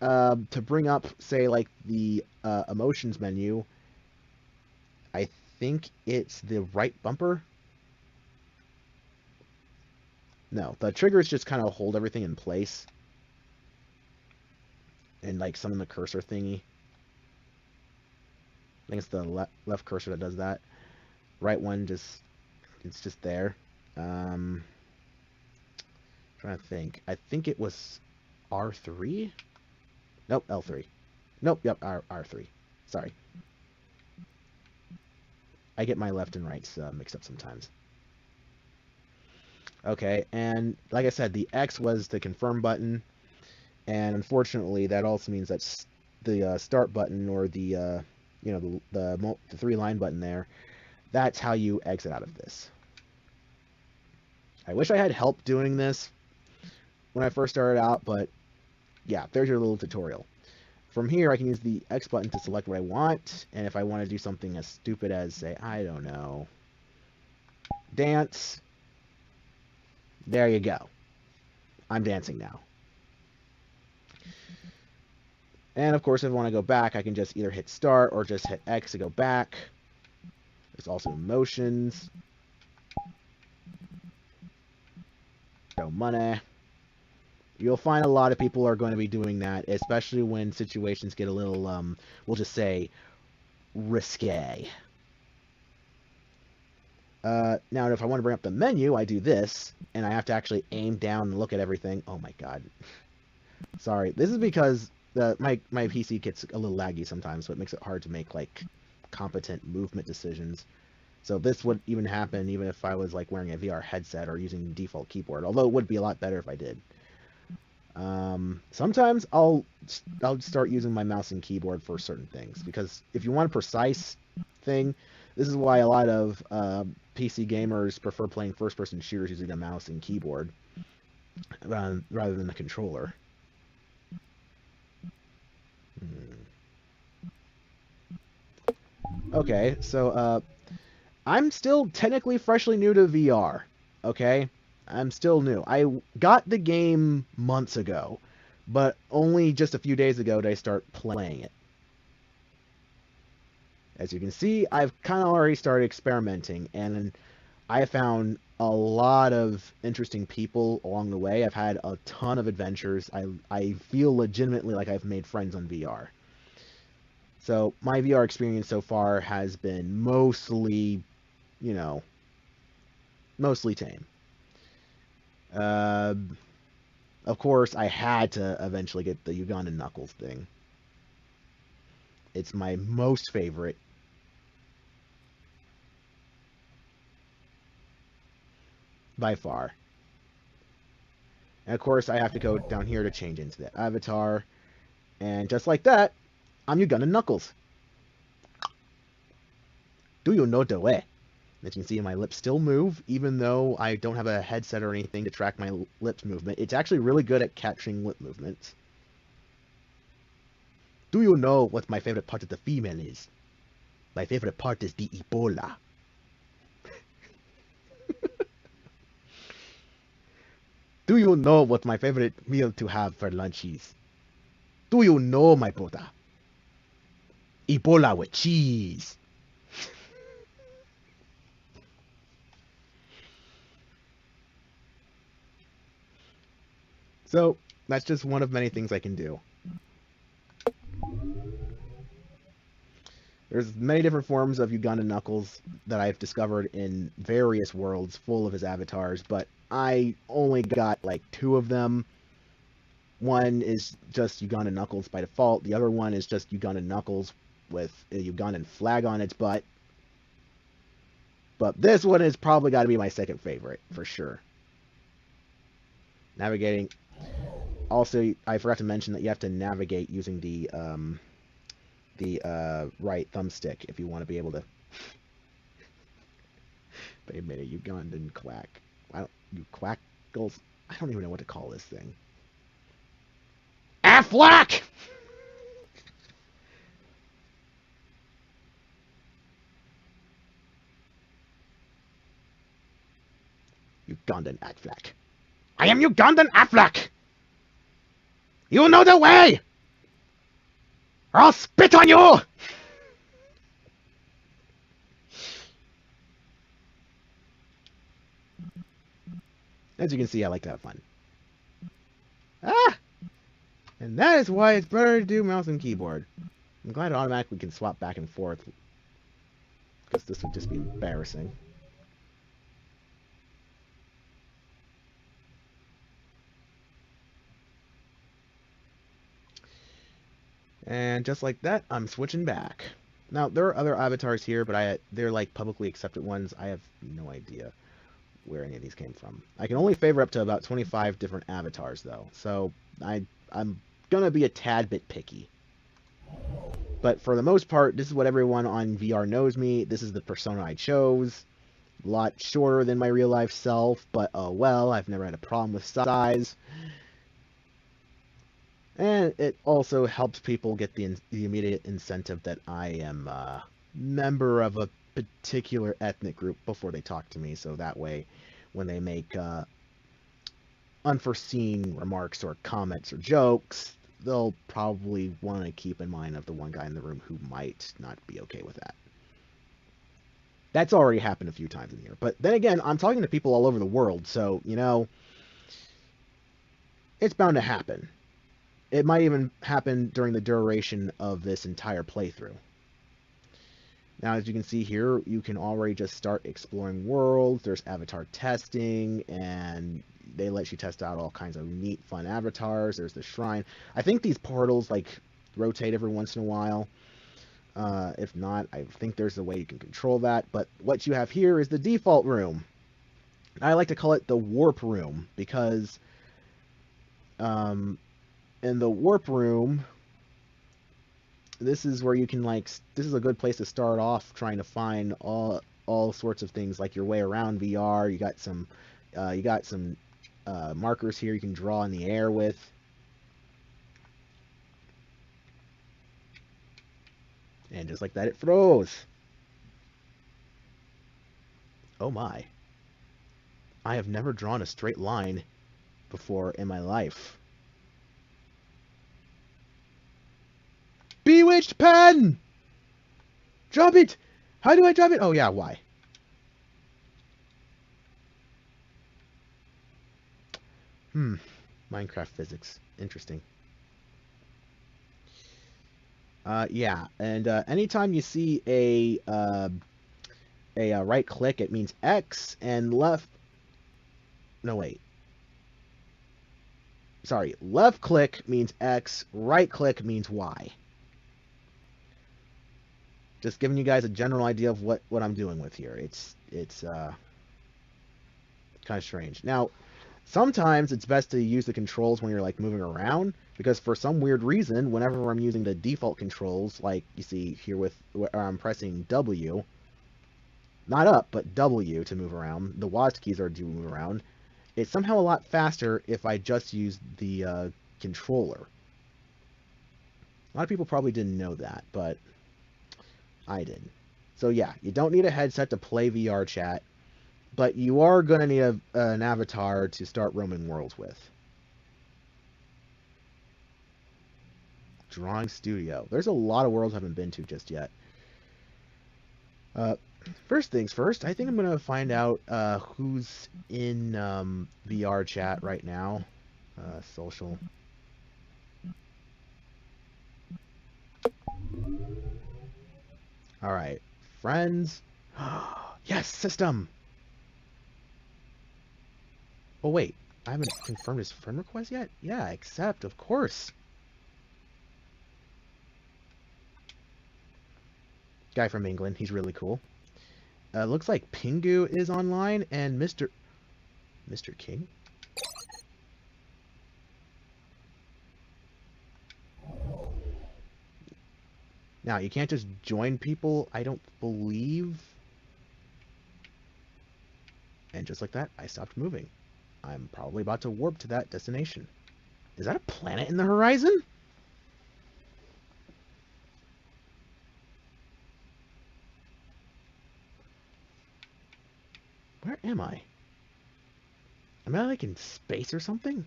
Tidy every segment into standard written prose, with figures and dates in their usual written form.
to bring up, say, like the emotions menu, I think it's the right bumper. No, the triggers just kind of hold everything in place and like summon the cursor thingy. I think it's the left cursor that does that. Right one just it's just there. Um, Trying to think. I think it was R3. Nope, L3. Nope, yep, R3. Sorry. I get my left and rights mixed up sometimes. Okay, and like I said, the X was the confirm button, and unfortunately, that also means that the start button or the you know the three line button there. That's how you exit out of this. I wish I had help doing this when I first started out, but yeah, there's your little tutorial. From here, I can use the X button to select what I want, and if I want to do something as stupid as, say, I don't know, dance, there you go. I'm dancing now. And of course, if I want to go back, I can just either hit start or just hit X to go back. There's also emotions. Show money. You'll find a lot of people are going to be doing that, especially when situations get a little, we'll just say, risque. Now, if I want to bring up the menu, I do this, and I have to actually aim down and look at everything. Oh my god. Sorry. This is because my PC gets a little laggy sometimes, so it makes it hard to make, like, competent movement decisions. So this would even happen even if I was, like, wearing a VR headset or using default keyboard, although it would be a lot better if I did. Sometimes I'll start using my mouse and keyboard for certain things, because if you want a precise thing, this is why a lot of PC gamers prefer playing first-person shooters using a mouse and keyboard rather than a controller. Okay, so I'm still technically freshly new to VR. Okay, I'm still new. I got the game months ago, but only just a few days ago did I start playing it. As you can see, I've kind of already started experimenting, and I found a lot of interesting people along the way. I've had a ton of adventures. I feel legitimately like I've made friends on VR. So my VR experience so far has been mostly, you know, mostly tame. Uh, of course, I had to eventually get the Ugandan Knuckles thing. It's my most favorite by far. And of course, I have to go down here to change into the avatar. And just like that, I'm Ugandan Knuckles. Do you know the way? As you can see, my lips still move, even though I don't have a headset or anything to track my lips movement. It's actually really good at capturing lip movements. Do you know what my favorite part of the female is? My favorite part is the Ebola. Do you know what my favorite meal to have for lunch is? Do you know, my brother? Ebola with cheese. So, that's just one of many things I can do. There's many different forms of Ugandan Knuckles that I've discovered in various worlds full of his avatars, but I only got like two of them. One is just Ugandan Knuckles by default. The other one is just Ugandan Knuckles with a Ugandan flag on its butt. But this one is probably got to be my second favorite, for sure. Navigating. Also, I forgot to mention that you have to navigate using the right thumbstick if you want to be able to. They made a Ugandan quack. You quackles? I don't even know what to call this thing. Affleck! Ugandan Affleck. I am Ugandan Affleck! You know the way! or I'll spit on you! As you can see, I like to have fun. Ah! And that is why it's better to do mouse and keyboard. I'm glad it automatically can swap back and forth, because this would just be embarrassing. And just like that, I'm switching back. Now, there are other avatars here, but they're like publicly accepted ones. I have no idea where any of these came from. I can only favor up to about 25 different avatars, though, so I'm gonna be a tad bit picky. But for the most part, this is what everyone on VR knows me. This is the persona I chose. A lot shorter than my real life self, but oh well, I've never had a problem with size. And it also helps people get the immediate incentive that I am a member of a particular ethnic group before they talk to me, so that way when they make unforeseen remarks or comments or jokes, they'll probably want to keep in mind of the one guy in the room who might not be okay with that. That's already happened a few times in here. But then again, I'm talking to people all over the world, so, you know, it's bound to happen. It might even happen during the duration of this entire playthrough. Now, as you can see here, you can already just start exploring worlds. There's avatar testing, and they let you test out all kinds of neat, fun avatars. There's the shrine. I think these portals, like, rotate every once in a while. If not, I think there's a way you can control that. But what you have here is the default room. I like to call it the warp room, because in the warp room, this is where you can, like, this is a good place to start off trying to find all sorts of things, like your way around VR. You got some markers here you can draw in the air with. And just like that, it froze. Oh my. I have never drawn a straight line before in my life. Bewitched pen! Drop it! How do I drop it? Oh yeah, why? Minecraft physics. Interesting. Yeah, and anytime you see a right click, it means X, and left... No, wait. Sorry, left click means X, right click means Y. Just giving you guys a general idea of what I'm doing with here. It's kind of strange. Now, sometimes it's best to use the controls when you're like moving around, because for some weird reason, whenever I'm using the default controls, like you see here with where I'm pressing W, not up, but W to move around, the WASD keys are to move around, it's somehow a lot faster if I just use the controller. A lot of people probably didn't know that, but I didn't. So yeah, you don't need a headset to play VR chat, but you are going to need an avatar to start roaming worlds with. Drawing Studio. There's a lot of worlds I haven't been to just yet. First things first, I think I'm going to find out who's in VR chat right now. Social. Alright. Friends. Yes, system! Oh, wait. I haven't confirmed his friend request yet? Yeah, accept, of course. Guy from England. He's really cool. Looks like Pingu is online, and Mr. King? Now, you can't just join people, I don't believe. And just like that, I stopped moving. I'm probably about to warp to that destination. Is that a planet in the horizon? Where am I? Am I like in space or something?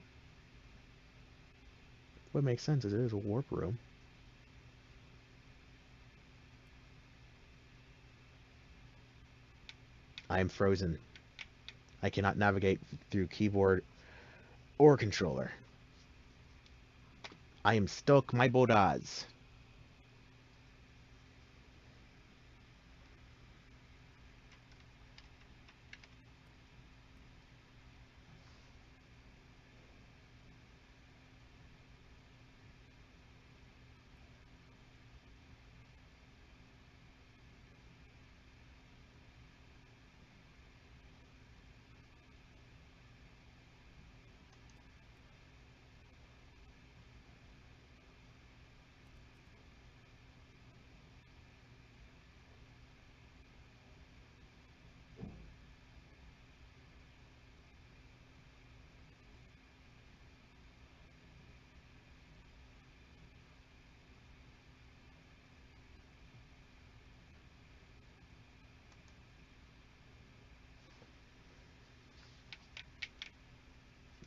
What makes sense is it is a warp room. I am frozen. I cannot navigate through keyboard or controller. I am stuck, my bodas.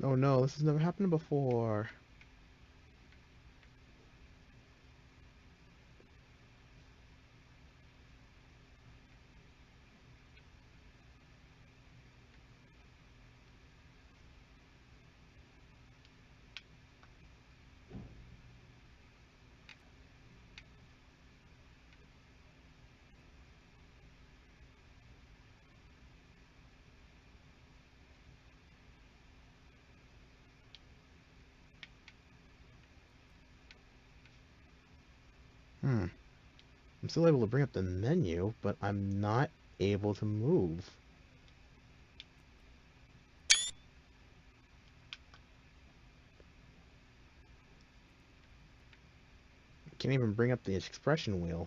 Oh no, this has never happened before. Hmm. I'm still able to bring up the menu, but I'm not able to move. I can't even bring up the expression wheel.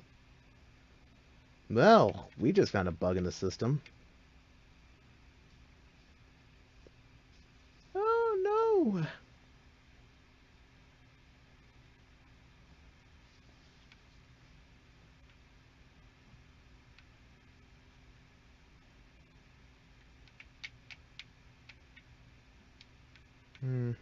Well, we just found a bug in the system. Oh no! Hmm.